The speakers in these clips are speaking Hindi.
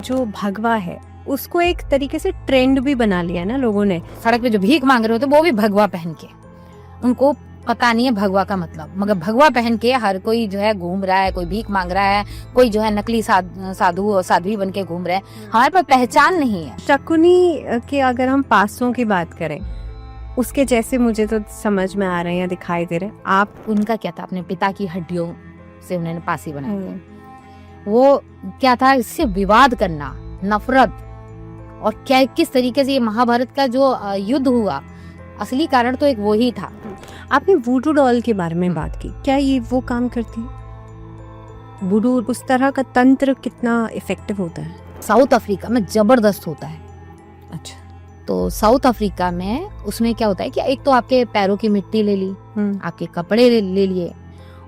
जो भगवा है उसको एक तरीके से ट्रेंड भी बना लिया ना लोगों ने। सड़क पे जो भीख मांग रहे होते वो भी भगवा पहन के, उनको पता नहीं है भगवा का मतलब, मगर भगवा पहन के हर कोई जो है घूम रहा है, कोई भीख मांग रहा है, कोई जो है नकली साधु और साध्वी बन के घूम रहे हैं। हमारे पास पहचान नहीं है। शकुनी के अगर हम पासों की बात करें, उसके जैसे मुझे तो समझ में आ रहे हैं, दिखाई दे रहे हैं। आप उनका क्या था, अपने पिता की हड्डियों से उन्होंने पासी बनाई थी। वो क्या था, इससे विवाद करना, नफरत, और क्या किस तरीके से ये महाभारत का जो युद्ध हुआ, असली कारण तो एक वो ही था। आपने वुडू डॉल के बारे में बात की, क्या ये वो काम करती है? वुडू उस तरह का तंत्र कितना इफेक्टिव होता है? साउथ अफ्रीका में जबरदस्त होता है। अच्छा। तो साउथ अफ्रीका में उसमें क्या होता है कि एक तो आपके पैरों की मिट्टी ले ली, आपके कपड़े ले लिए,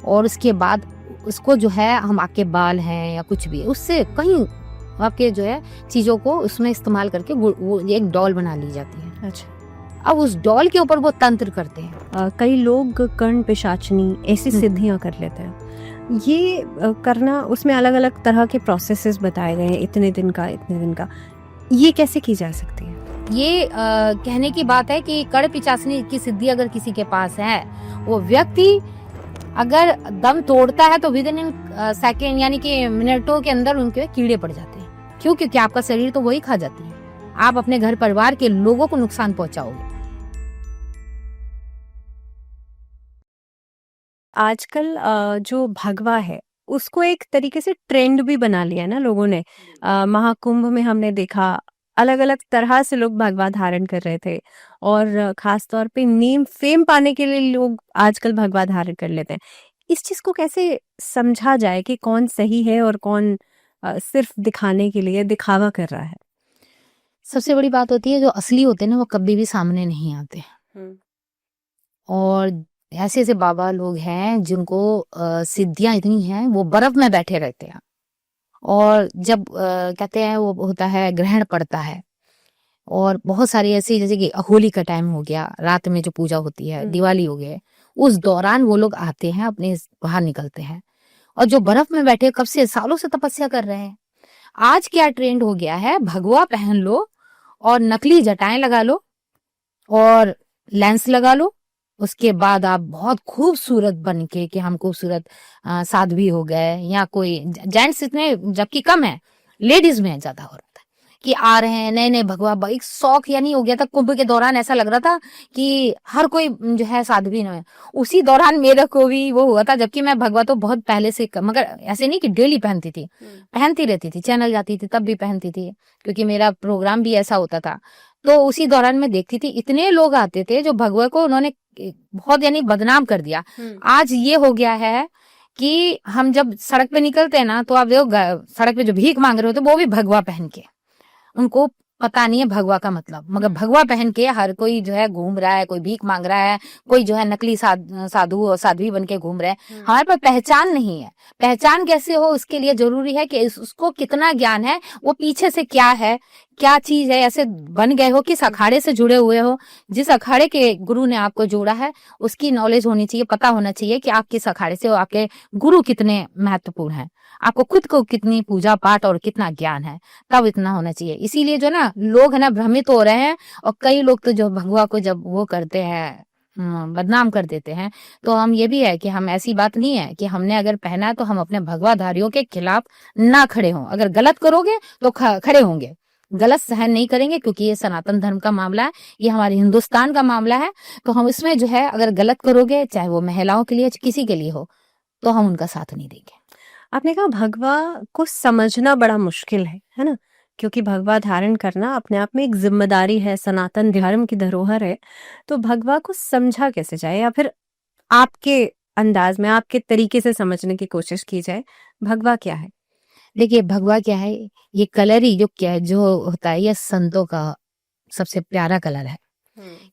और उसके बाद उसको जो है हम आपके बाल हैं या कुछ भी उससे कहीं आपके जो है चीजों को उसमें इस्तेमाल करके वो एक डॉल बना ली जाती है। अच्छा। अब उस डॉल के ऊपर वो तंत्र करते हैं। कई लोग कर्ण पिशाचनी ऐसी सिद्धियां कर लेते हैं। ये करना, उसमें अलग अलग तरह के प्रोसेसेस बताए गए हैं, इतने दिन का। ये कैसे की जा सकती है? ये कहने की बात है कि कर्ण पिशाचनी की सिद्धि अगर किसी के पास है, वो व्यक्ति अगर दम तोड़ता है तो विद इन सेकेंड यानी कि मिनटों के अंदर उनके कीड़े पड़ जाते हैं। क्यों? क्योंकि आपका शरीर तो वही खा जाती है, आप अपने घर परिवार के लोगों को नुकसान पहुंचाओगे। आजकल जो भगवा है उसको एक तरीके से ट्रेंड भी बना लिया ना लोगों ने। महाकुंभ में हमने देखा अलग अलग तरह से लोग भगवा धारण कर रहे थे, और खास तौर पे नेम फेम पाने के लिए लोग आजकल भगवा धारण कर लेते हैं। इस चीज को कैसे समझा जाए कि कौन सही है और कौन सिर्फ दिखाने के लिए दिखावा कर रहा है? सबसे बड़ी बात होती है, जो असली होते हैं ना वो कभी भी सामने नहीं आते। और ऐसे ऐसे बाबा लोग हैं जिनको सिद्धियां इतनी हैं, वो बर्फ में बैठे रहते हैं, और जब कहते हैं वो होता है ग्रहण पड़ता है, और बहुत सारी ऐसी, जैसे कि होली का टाइम हो गया, रात में जो पूजा होती है, दिवाली हो गया, उस दौरान वो लोग आते हैं, अपने बाहर निकलते हैं, और जो बर्फ में बैठे कब से सालों से तपस्या कर रहे हैं। आज क्या ट्रेंड हो गया है, भगवा पहन लो और नकली जटाएं लगा लो और लेंस लगा लो, उसके बाद आप बहुत खूबसूरत बन के, कि हम खूबसूरत साध्वी हो गए, या कोई जेंट्स इतने जबकि कम है, लेडीज में ज्यादा हो रहा था कि आ रहे हैं नए नए भगवा, एक शौक यानी हो गया था। कुंभ के दौरान ऐसा लग रहा था कि हर कोई जो है साध्वी है। उसी दौरान मेरे को भी वो हुआ था, जबकि मैं भगवा तो बहुत पहले से, मगर ऐसे नहीं कि डेली पहनती थी, पहनती रहती थी, चैनल जाती थी तब भी पहनती थी, क्योंकि मेरा प्रोग्राम भी ऐसा होता था। तो उसी दौरान मैं देखती थी इतने लोग आते थे जो भगवा को उन्होंने बहुत यानी बदनाम कर दिया। आज ये हो गया है कि हम जब सड़क पे निकलते हैं ना, तो आप देखो सड़क पे जो भीख मांग रहे होते वो भी भगवा पहन के, उनको पता नहीं है भगवा का मतलब, मगर भगवा पहन के हर कोई जो है घूम रहा है, कोई भीख मांग रहा है, कोई जो है नकली साधु और साध्वी बन के घूम रहे हैं। हमारे पास पहचान नहीं है। पहचान कैसे हो, उसके लिए जरूरी है कि उसको कितना ज्ञान है, वो पीछे से क्या है, क्या चीज है, ऐसे बन गए हो, किस अखाड़े से जुड़े हुए हो, जिस अखाड़े के गुरु ने आपको जोड़ा है उसकी नॉलेज होनी चाहिए, पता होना चाहिए कि आप किस अखाड़े से हो, आपके गुरु कितने महत्वपूर्ण हैं, आपको खुद को कितनी पूजा पाठ और कितना ज्ञान है, तब इतना होना चाहिए। इसीलिए जो ना लोग है ना भ्रमित हो रहे हैं, और कई लोग तो जो भगवा को जब वो करते हैं, बदनाम कर देते हैं। तो हम ये भी है कि हम, ऐसी बात नहीं है कि हमने अगर पहना है तो हम अपने भगवाधारियों के खिलाफ ना खड़े हों। अगर गलत करोगे तो खड़े होंगे, गलत सहन नहीं करेंगे, क्योंकि ये सनातन धर्म का मामला है, ये हमारे हिंदुस्तान का मामला है। तो हम इसमें जो है, अगर गलत करोगे, चाहे वो महिलाओं के लिए किसी के लिए हो, तो हम उनका साथ नहीं देंगे। आपने कहा भगवा को समझना बड़ा मुश्किल है ना, क्योंकि भगवा धारण करना अपने आप में एक जिम्मेदारी है, सनातन धर्म की धरोहर है। तो भगवा को समझा कैसे जाए, या फिर आपके अंदाज में, आपके तरीके से समझने की कोशिश की जाए, भगवा क्या है? देखिए भगवा क्या है, ये कलर ही जो होता है, ये संतों का सबसे प्यारा कलर है।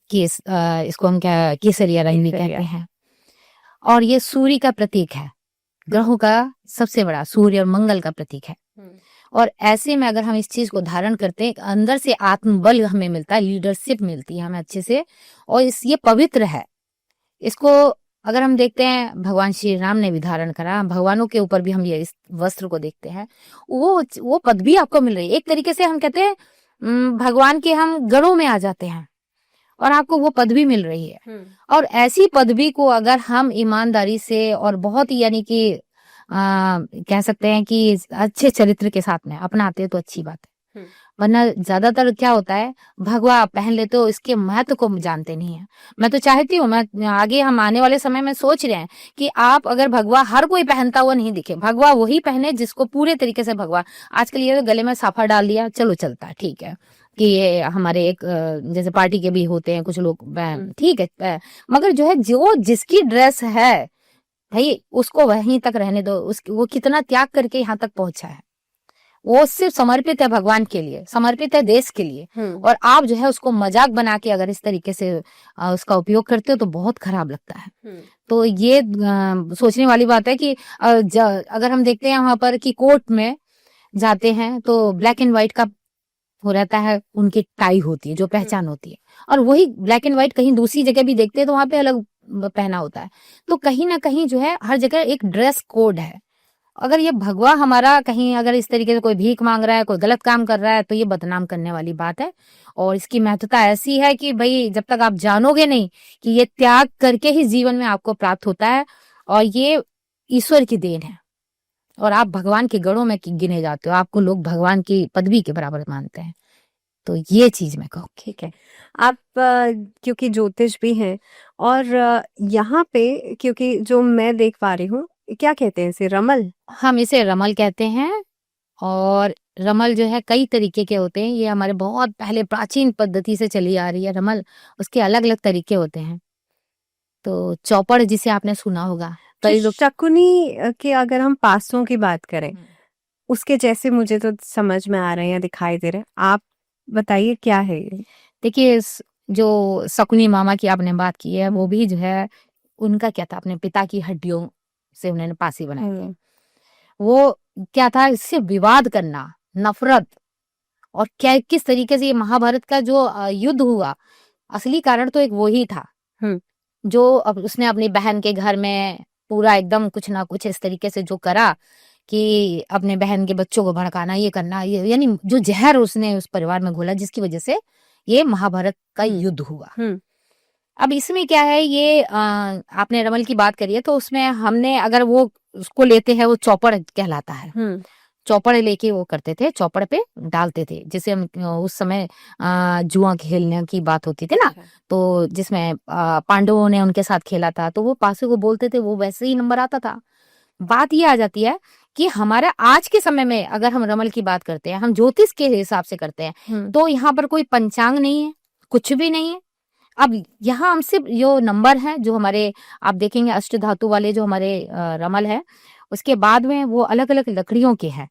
कि इसको हम क्या केसरिया रंग भी कहते हैं, और ये सूर्य का प्रतीक है, ग्रहों का सबसे बड़ा सूर्य और मंगल का प्रतीक है। और ऐसे में अगर हम इस चीज को धारण करते हैं, अंदर से आत्मबल हमें मिलता है, लीडरशिप मिलती है हमें अच्छे से, और ये पवित्र है। इसको अगर हम देखते हैं भगवान श्री राम ने भी धारण करा, भगवानों के ऊपर भी हम ये इस वस्त्र को देखते हैं, वो पदवी आपको मिल रही है। एक तरीके से हम कहते हैं भगवान के हम गढ़ों में आ जाते हैं और आपको वो पदवी मिल रही है। और ऐसी पदवी को अगर हम ईमानदारी से और बहुत ही यानी कि कह सकते हैं कि अच्छे चरित्र के साथ में अपनाते हैं तो अच्छी बात है। वरना ज्यादातर क्या होता है, भगवा पहन लेते हो, इसके महत्व को जानते नहीं है। मैं तो चाहती हूँ, मैं आगे हम आने वाले समय में सोच रहे हैं कि आप अगर भगवा हर कोई पहनता हुआ नहीं दिखे, भगवा वही पहने जिसको पूरे तरीके से भगवा। आजकल ये गले में साफा डाल दिया, चलो चलता है, ठीक है कि ये हमारे एक जैसे पार्टी के भी होते हैं कुछ लोग, ठीक है, मगर जो है जो जिसकी ड्रेस है भाई उसको वहीं तक रहने दो। वो कितना त्याग करके यहाँ तक पहुंचा है, वो सिर्फ समर्पित है भगवान के लिए, समर्पित है देश के लिए। और आप जो है उसको मजाक बना के अगर इस तरीके से उसका उपयोग करते हो तो बहुत खराब लगता है। तो ये सोचने वाली बात है कि अगर हम देखते हैं वहां पर कि कोर्ट में जाते हैं तो ब्लैक एंड व्हाइट का हो रहता है, उनकी टाई होती है जो पहचान होती है, और वही ब्लैक एंड व्हाइट कहीं दूसरी जगह भी देखते हैं तो वहां पे अलग पहना होता है। तो कहीं ना कहीं जो है हर जगह एक ड्रेस कोड है। अगर ये भगवा हमारा कहीं अगर इस तरीके से कोई भीख मांग रहा है, कोई गलत काम कर रहा है, तो ये बदनाम करने वाली बात है। और इसकी महत्वता ऐसी है कि भाई जब तक आप जानोगे नहीं कि ये त्याग करके ही जीवन में आपको प्राप्त होता है और ये ईश्वर की देन है और आप भगवान के गढ़ों में गिने जाते हो, आपको लोग भगवान की पदवी के बराबर मानते हैं। तो ये चीज मैं कहूँ। ठीक है, आप क्योंकि ज्योतिष भी हैं और यहाँ पे क्योंकि जो मैं देख पा रही हूँ, क्या कहते हैं इसे, रमल? हम इसे रमल कहते हैं। और रमल जो है कई तरीके के होते हैं, ये हमारे बहुत पहले प्राचीन पद्धति से चली आ रही है रमल, उसके अलग अलग तरीके होते हैं। तो चौपड़ जिसे आपने सुना होगा, कई लोग शकुनी के अगर हम पासों की बात करें, उसके जैसे मुझे तो समझ में आ रहे हैं, दिखाई दे रहे हैं, आप बताइए क्या है ये? देखिए जो शकुनी मामा की आपने बात की है, वो भी जो है उनका क्या था, अपने पिता की हड्डियों से उन्होंने पासी बनाई। वो क्या था, इससे विवाद करना, नफरत, और क्या किस तरीके से ये महाभारत का जो युद्ध हुआ, असली कारण तो एक वो ही था जो अब उसने अपनी बहन के घर में पूरा एकदम कुछ ना कुछ इस तरीके से जो करा कि अपने बहन के बच्चों को भड़काना, ये करना, ये यानी जो जहर उसने उस परिवार में घोला जिसकी वजह से ये महाभारत का युद्ध हुआ। अब इसमें क्या है, ये आपने रमल की बात करी है तो उसमें हमने अगर वो उसको लेते हैं, वो चौपड़ कहलाता है। चौपड़ लेके वो करते थे, चौपड़ पे डालते थे, जैसे हम उस समय जुआ खेलने की बात होती थी ना, तो जिसमें पांडवों ने उनके साथ खेला था तो वो पासे को बोलते थे, वो वैसे ही नंबर आता था। बात ये आ जाती है कि हमारा आज के समय में अगर हम रमल की बात करते हैं, हम ज्योतिष के हिसाब से करते हैं, तो यहाँ पर कोई पंचांग नहीं है, कुछ भी नहीं है। अब यहाँ हम सिर्फ जो नंबर है, जो हमारे आप देखेंगे अष्ट धातु वाले जो हमारे रमल है, उसके बाद में वो अलग अलग लकड़ियों के हैं।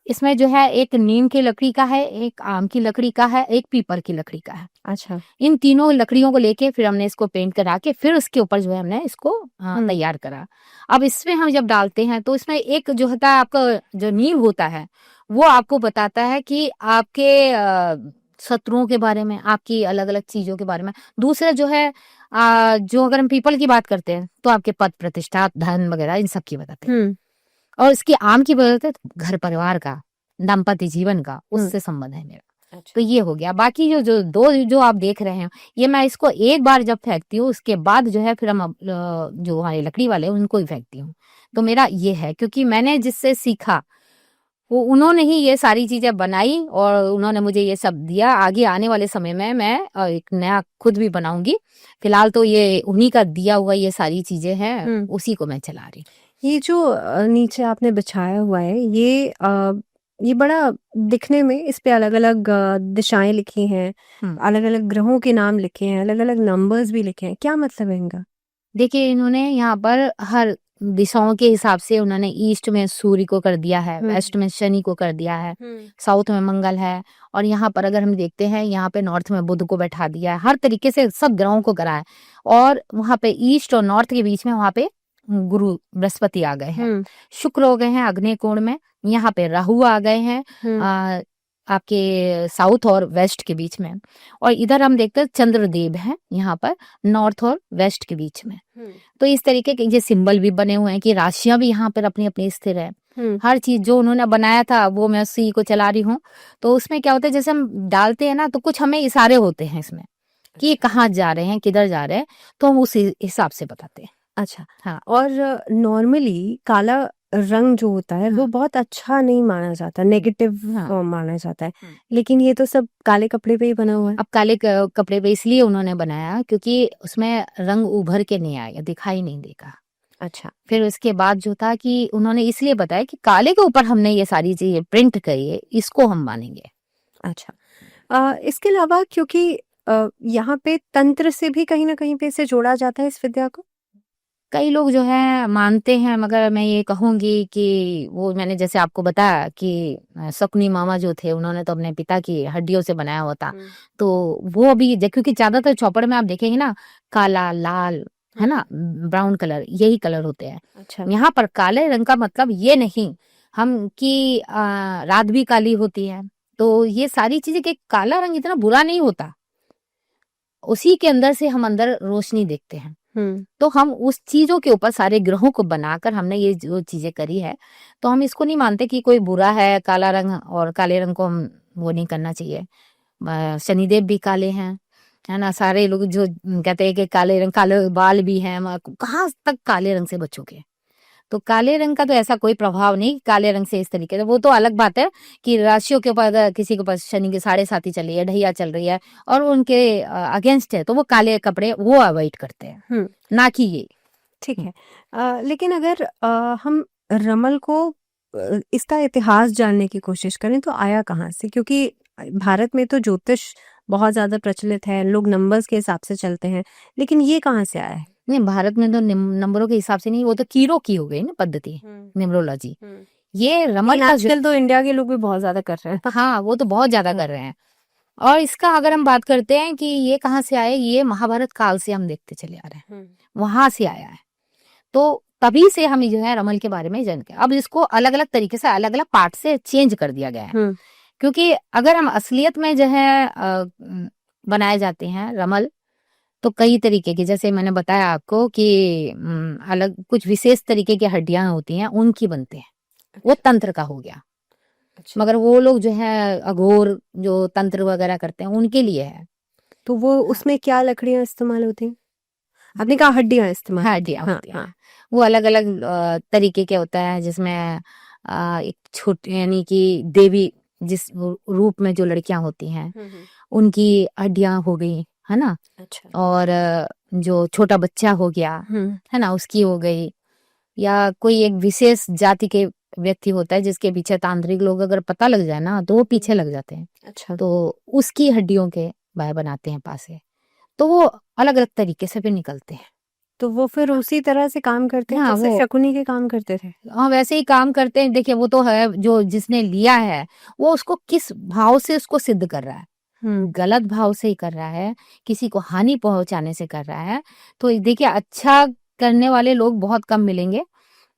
इसमें जो है एक नीम की लकड़ी का है, एक आम की लकड़ी का है, एक पीपल की लकड़ी का है। अच्छा, इन तीनों लकड़ियों को लेके फिर हमने इसको पेंट करा के फिर उसके ऊपर जो है हमने इसको तैयार करा। अब इसमें हम जब डालते हैं तो इसमें एक जो होता है आपका जो नीम होता है, वो आपको बताता है कि आपके शत्रुओं के बारे में, आपकी अलग अलग चीजों के बारे में। दूसरा जो है जो अगर हम पीपल की बात करते हैं तो आपके पद प्रतिष्ठा, धन वगैरह इन सब की बताते हैं। और इसकी आम की बात है घर परिवार का, दाम्पत्य जीवन का, उससे संबंध है मेरा। तो ये हो गया। बाकी जो दो जो आप देख रहे हैं, ये मैं इसको एक बार जब फेंकती हूँ उसके बाद जो है फिर हम जो हमारे लकड़ी वाले उनको ही फेंकती हूँ। तो मेरा ये है, क्योंकि मैंने जिससे सीखा वो उन्होंने ही ये सारी चीजें बनाई और उन्होंने मुझे ये सब दिया। आगे आने वाले समय में मैं एक नया खुद भी बनाऊंगी। फिलहाल तो ये उन्हीं का दिया हुआ ये सारी चीजें हैं, उसी को मैं चला रही। ये जो नीचे आपने बिछाया हुआ है, ये बड़ा दिखने में, इस पे अलग अलग दिशाएं लिखी हैं, अलग अलग ग्रहों के नाम लिखे हैं, अलग अलग नंबर्स भी लिखे हैं, क्या मतलब है इनका? देखिए इन्होंने यहाँ पर हर दिशाओं के हिसाब से उन्होंने ईस्ट में सूर्य को कर दिया है, वेस्ट में शनि को कर दिया है, साउथ में मंगल है, और यहाँ पर अगर हम देखते हैं यहाँ पे नॉर्थ में बुध को बैठा दिया है। हर तरीके से सब ग्रहों को करा है। और वहाँ पे ईस्ट और नॉर्थ के बीच में वहाँ पे गुरु बृहस्पति आ गए हैं, शुक्र हो गए हैं अग्नि कोण में, यहाँ पे राहु आ गए हैं आपके साउथ और वेस्ट के बीच में, और इधर हम देखते हैं चंद्रदेव है यहाँ पर नॉर्थ और वेस्ट के बीच में। तो इस तरीके के ये सिंबल भी बने हुए हैं कि राशियां भी यहाँ पर अपनी अपनी स्थिर है। हर चीज जो उन्होंने बनाया था वो मैं उसी को चला रही हूँ। तो उसमें क्या होता है, जैसे हम डालते हैं ना तो कुछ हमें इशारे होते हैं इसमें कि ये कहाँ जा रहे हैं, किधर जा रहे हैं, तो हम उस हिसाब से बताते हैं। अच्छा। हाँ और नॉर्मली काला रंग जो होता है वो हाँ बहुत अच्छा नहीं माना जाता, नेगेटिव हाँ माना जाता है। लेकिन ये तो सब काले कपड़े पे ही बना हुआ है। अब काले कपड़े पे इसलिए उन्होंने बनाया क्योंकि उसमें रंग उभर के नहीं आया, दिखाई नहीं देगा। अच्छा। फिर उसके बाद जो था कि उन्होंने इसलिए बताया कि काले के ऊपर हमने ये सारी चीजें प्रिंट करी है, इसको हम मानेंगे। अच्छा। इसके अलावा क्योंकि यहाँ पे तंत्र से भी कहीं ना कहीं पे इसे जोड़ा जाता है इस विद्या को। कई लोग जो है मानते हैं, मगर मैं ये कहूंगी कि वो मैंने जैसे आपको बताया कि शकुनी मामा जो थे उन्होंने तो अपने पिता की हड्डियों से बनाया हुआ था। तो वो अभी क्योंकि ज्यादातर चौपड़ में आप देखेंगे ना काला लाल है ना, ब्राउन कलर, यही कलर होते हैं। अच्छा। यहाँ पर काले रंग का मतलब ये नहीं हम कि रात भी काली होती है। तो ये सारी चीजें कि काला रंग इतना बुरा नहीं होता, उसी के अंदर से हम अंदर रोशनी देखते हैं। तो हम उस चीजों के ऊपर सारे ग्रहों को बनाकर हमने ये जो चीजें करी है, तो हम इसको नहीं मानते कि कोई बुरा है काला रंग, और काले रंग को हम वो नहीं करना चाहिए। शनिदेव भी काले हैं, है ना। सारे लोग जो कहते हैं कि काले रंग, काले बाल भी हैं, कहाँ तक काले रंग से बचोगे। तो काले रंग का तो ऐसा कोई प्रभाव नहीं काले रंग से इस तरीके से। वो तो अलग बात है कि राशियों के ऊपर अगर किसी के पास शनि की 7.5 चल रही है, ढैया चल रही है और उनके अगेंस्ट है, तो वो काले कपड़े वो अवॉइड करते हैं, ना कि ये। ठीक है। लेकिन अगर हम रमल को इसका इतिहास जानने की कोशिश करें तो आया कहाँ से, क्योंकि भारत में तो ज्योतिष बहुत ज्यादा प्रचलित है, लोग नंबर्स के हिसाब से चलते हैं, लेकिन ये कहाँ से आया है। नहीं, भारत में तो नंबरों के हिसाब से नहीं, वो तो कीरो की हो गई ना पद्धति, न्यूमरोलॉजी। ये रमल का आजकल तो इंडिया के लोग भी बहुत ज्यादा कर रहे हैं। हाँ, वो तो बहुत ज्यादा कर रहे हैं। और इसका अगर हम बात करते हैं कि ये कहाँ से आए, ये महाभारत काल से हम देखते चले आ रहे हैं, वहां से आया है। तो तभी से हम जो है रमल के बारे में जानते हैं। अब इसको अलग अलग तरीके से अलग अलग पार्ट से चेंज कर दिया गया है, क्योंकि अगर हम असलियत में जो है बनाए जाते हैं रमल, तो कई तरीके की, जैसे मैंने बताया आपको कि अलग कुछ विशेष तरीके की हड्डियां होती हैं, उनकी बनते हैं। वो तंत्र का हो गया। अच्छा। मगर वो लोग जो है अघोर जो तंत्र वगैरह करते हैं उनके लिए है। तो वो उसमें क्या लकड़ियां इस्तेमाल होती हैं। आपने कहा हड्डियां इस्तेमाल हड्डियां होती हैं। वो अलग अलग तरीके के होता है, जिसमें एक छोटी यानी कि देवी जिस रूप में जो लड़कियां होती हैं उनकी हड्डियां हो गई, है ना। अच्छा। और जो छोटा बच्चा हो गया, है ना, उसकी हो गई। या कोई एक विशेष जाति के व्यक्ति होता है जिसके पीछे तांत्रिक लोग अगर पता लग जाए ना तो वो पीछे लग जाते हैं। अच्छा। तो उसकी हड्डियों के बनाते हैं पासे, तो वो अलग अलग तरीके से फिर निकलते हैं। तो वो फिर उसी तरह से काम करते हैं हाँ, जैसे वो शकुनी के काम करते थे। हाँ वैसे ही काम करते हैं। देखिए वो तो है, जो जिसने लिया है वो उसको किस भाव से उसको सिद्ध कर रहा है। गलत भाव से ही कर रहा है, किसी को हानि पहुंचाने से कर रहा है। तो देखिए अच्छा करने वाले लोग बहुत कम मिलेंगे।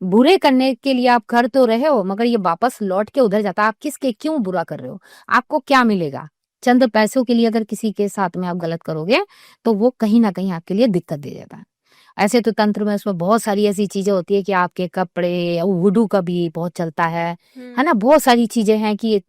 बुरे करने के लिए आप कर तो रहे हो, मगर ये वापस लौट के उधर जाता है। आप किसके क्यों बुरा कर रहे हो, आपको क्या मिलेगा। चंद पैसों के लिए अगर किसी के साथ में आप गलत करोगे तो वो कहीं ना कहीं आपके लिए दिक्कत दे जाता है। ऐसे तो तंत्र में उसमें बहुत सारी ऐसी चीजें होती है कि आपके कपड़े, वुडू का भी बहुत चलता है ना। बहुत सारी चीजें हैं कि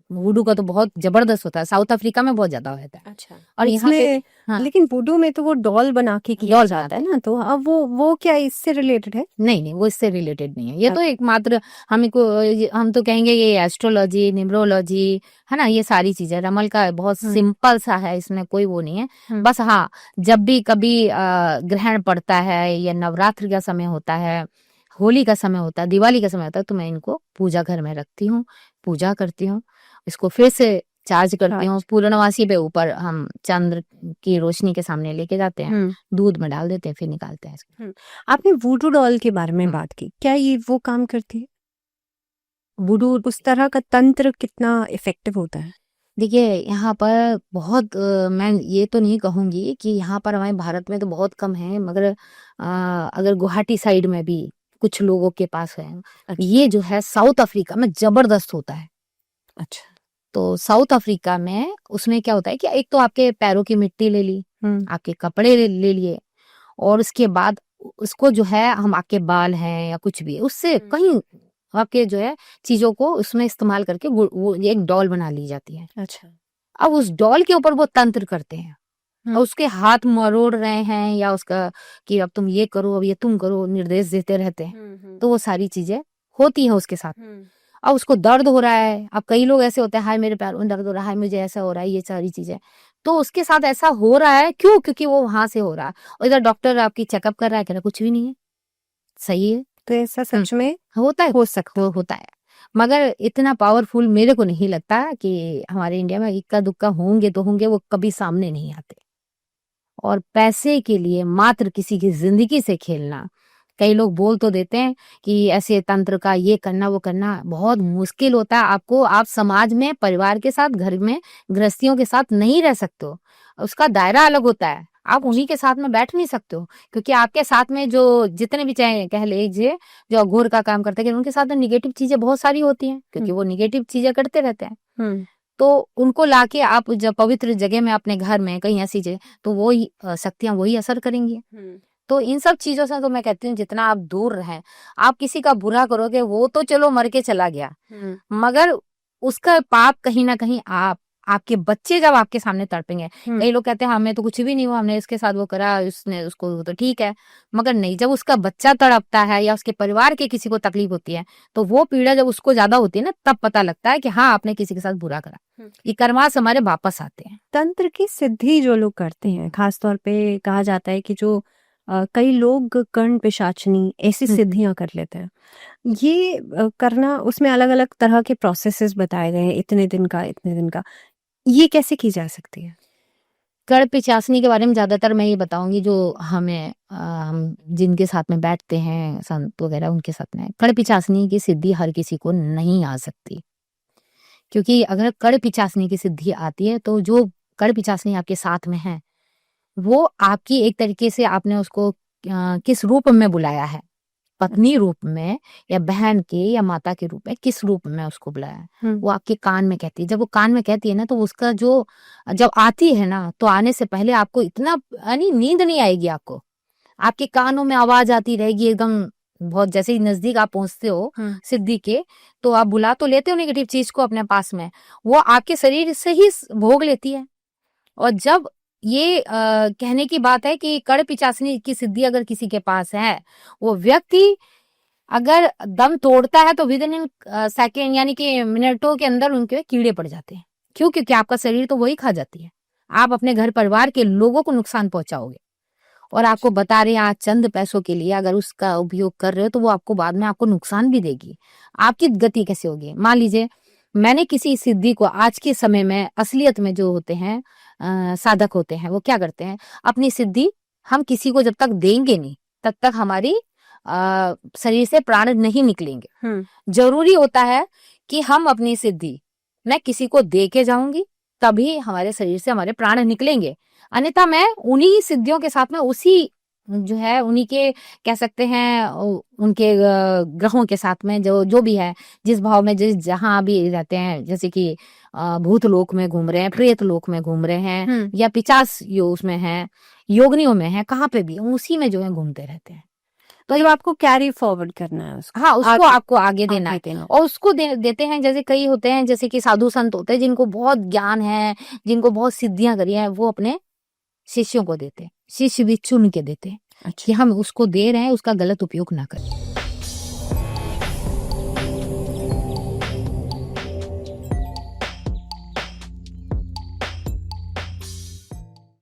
वुडू का तो बहुत जबरदस्त होता है, साउथ अफ्रीका में बहुत ज्यादा होता है। अच्छा। और यहाँ पे हाँ। लेकिन वुडू में तो वो डॉल बना के किया डॉल जाता है ना, तो अब वो क्या इससे रिलेटेड है। नहीं, वो इससे रिलेटेड नहीं है। ये तो एकमात्र हम तो कहेंगे ये एस्ट्रोलॉजी, न्यूमरोलॉजी, है ना, ये सारी चीजें। रमल का बहुत सिंपल सा है, इसमें कोई वो नहीं है। बस हाँ, जब भी कभी ग्रहण पड़ता है या नवरात्र का समय होता है, होली का समय होता है, दिवाली का समय होता है, तो मैं इनको पूजा घर में रखती हूँ, पूजा करती हूँ, इसको फिर से चार्ज करती हूँ। पूर्णमासी पे ऊपर हम चंद्र की रोशनी के सामने लेके जाते हैं, दूध में डाल देते हैं, फिर निकालते हैं इसको। आपने वुडू डॉल के बारे में बात की, क्या ये वो काम करती है। वुडू उस तरह का तंत्र कितना इफेक्टिव होता है। देखिए यहाँ पर बहुत मैं ये तो नहीं कहूंगी कि यहाँ पर हमारे भारत में तो बहुत कम है, मगर अगर गुवाहाटी साइड में भी कुछ लोगों के पास है। ये जो है साउथ अफ्रीका में जबरदस्त होता है। अच्छा। तो साउथ अफ्रीका में उसमें क्या होता है कि एक तो आपके पैरों की मिट्टी ले ली, हम्म आपके कपड़े ले लिए, और उसके बाद उसको जो है हम आपके बाल हैं या कुछ भी है उससे कहीं आपके जो है चीजों को उसमें इस्तेमाल करके वो एक डॉल बना ली जाती है। अच्छा अब उस डॉल के ऊपर वो तंत्र करते हैं हम्म और उसके हाथ मरोड़ रहे हैं या उसका कि अब तुम ये करो, अब ये तुम करो, निर्देश देते रहते हैं। तो वो सारी चीजें होती हैं उसके साथ। अब उसको दर्द हो रहा है, अब कई लोग ऐसे होते हैं हाय मेरे पैरों में दर्द हो रहा है, हाय मुझे ऐसा हो रहा है, ये सारी चीजें। तो उसके साथ ऐसा हो रहा है क्यों? क्योंकि वो वहां से हो रहा है और इधर डॉक्टर आपकी चेकअप कर रहा है, कह रहा है कुछ भी नहीं है, सही है। तो ऐसा सच में होता है, हो सकता होता है, मगर इतना पावरफुल मेरे को नहीं लगता कि हमारे इंडिया में इक्का दुक्का होंगे तो होंगे, वो कभी सामने नहीं आते। और पैसे के लिए मात्र किसी की जिंदगी से खेलना, कई लोग बोल तो देते हैं कि ऐसे तंत्र का ये करना वो करना बहुत मुश्किल होता है। आपको, आप समाज में परिवार के साथ, घर में गृहस्थियों के साथ नहीं रह सकते हो, उसका दायरा अलग होता है, आप उन्हीं के साथ में बैठ नहीं सकते हो, क्योंकि आपके साथ में जो जितने भी चाहे कह लीजिए जो अघोर का काम करते हैं, उनके साथ में निगेटिव चीजें बहुत सारी होती हैं, क्योंकि वो निगेटिव चीजें करते रहते हैं। तो उनको लाके आप जब पवित्र जगह में अपने घर में कहीं ऐसी जगह, तो वो ही शक्तियां वही असर करेंगी। तो इन सब चीजों से तो मैं कहती हूँ जितना आप दूर रहें। आप किसी का बुरा करोगे वो तो चलो मर के चला गया, मगर उसका पाप कहीं ना कहीं आपके बच्चे जब आपके सामने तड़पेंगे। कई लोग कहते हैं हमें तो कुछ भी नहीं हुआ, हमने इसके साथ वो करा, उसने उसको तो ठीक है, मगर नहीं, जब उसका बच्चा तड़पता है या उसके परिवार के किसी को तकलीफ होती है, तो वो पीड़ा जब उसको ज्यादा होती है ना, तब पता लगता है कि हाँ आपने किसी के साथ बुरा करा। ये कर्मास हमारे वापस आते हैं। तंत्र की सिद्धि जो लोग करते हैं, खास तौर पे कहा जाता है कि जो कई लोग कर्ण पिशाचनी ऐसी सिद्धियां कर लेते हैं, ये करना, उसमें अलग अलग तरह के प्रोसेसेस बताए गए हैं, इतने दिन का, ये कैसे की जा सकती है? कर्ण पिशाचनी के बारे में ज्यादातर मैं ये बताऊंगी जो हम जिनके साथ में बैठते हैं संत वगैरह, उनके साथ में कर्ण पिशाचनी की सिद्धि हर किसी को नहीं आ सकती, क्योंकि अगर कर्ण पिशाचनी की सिद्धि आती है तो जो कर्ण पिशाचनी आपके साथ में है वो आपकी एक तरीके से आपने उसको किस रूप में बुलाया है, पत्नी रूप में या बहन के या माता के रूप में, किस रूप में उसको बुलाया है, वो आपके कान में कहती है। जब वो कान में कहती है ना, तो उसका जो जब आती है ना, तो आने से पहले आपको इतना यानी नींद नहीं आएगी, आपको आपके कानों में आवाज आती रहेगी एकदम, बहुत जैसे ही नजदीक आप पहुंचते हो सिद्धि के, तो आप बुला तो लेते हो नेगेटिव चीज को अपने पास में, वो आपके शरीर से ही भोग लेती है। और जब ये कहने की बात है कि कर्ण पिशाचनी की सिद्धि अगर किसी के पास है, वो व्यक्ति अगर दम तोड़ता है तो विद इन सेकेंड यानी कि मिनटों के अंदर उनके कीड़े पड़ जाते हैं। क्यों? क्योंकि आपका शरीर तो वही खा जाती है, आप अपने घर परिवार के लोगों को नुकसान पहुंचाओगे। और आपको बता रहे हैं आज चंद पैसों के लिए अगर उसका उपयोग कर रहे हो तो वो आपको बाद में आपको नुकसान भी देगी। आपकी गति कैसे होगी? मान लीजिए मैंने किसी सिद्धि को, आज के समय में असलियत में जो होते हैं साधक होते हैं, वो क्या करते हैं, अपनी सिद्धि हम किसी को जब तक देंगे नहीं तब तक हमारी शरीर से प्राण नहीं निकलेंगे। जरूरी होता है कि हम अपनी सिद्धि मैं किसी को दे के जाऊंगी तभी हमारे शरीर से हमारे प्राण निकलेंगे, अन्यथा मैं उन्हीं सिद्धियों के साथ में उसी जो है उन्हीं के कह सकते हैं उनके ग्रहों के साथ में जो भी है, जिस भाव में जिस जहां भी रहते हैं, जैसे कि भूत लोक में घूम रहे हैं, प्रेत लोक में घूम रहे हैं, या पिचास उसमें है, योगनियों में है, कहाँ पे भी उसी में जो है घूमते रहते हैं। तो ये आपको कैरी फॉरवर्ड करना है उसको, हाँ उसको आपको आगे देना है। और उसको देते हैं, जैसे कई होते हैं जैसे कि साधु संत होते हैं जिनको बहुत ज्ञान है, जिनको बहुत सिद्धियां करी है, वो अपने शिष्यों को देते हैं, शिष्य भी चुन के देते हैं कि हम उसको दे रहे हैं, उसका गलत उपयोग ना करें।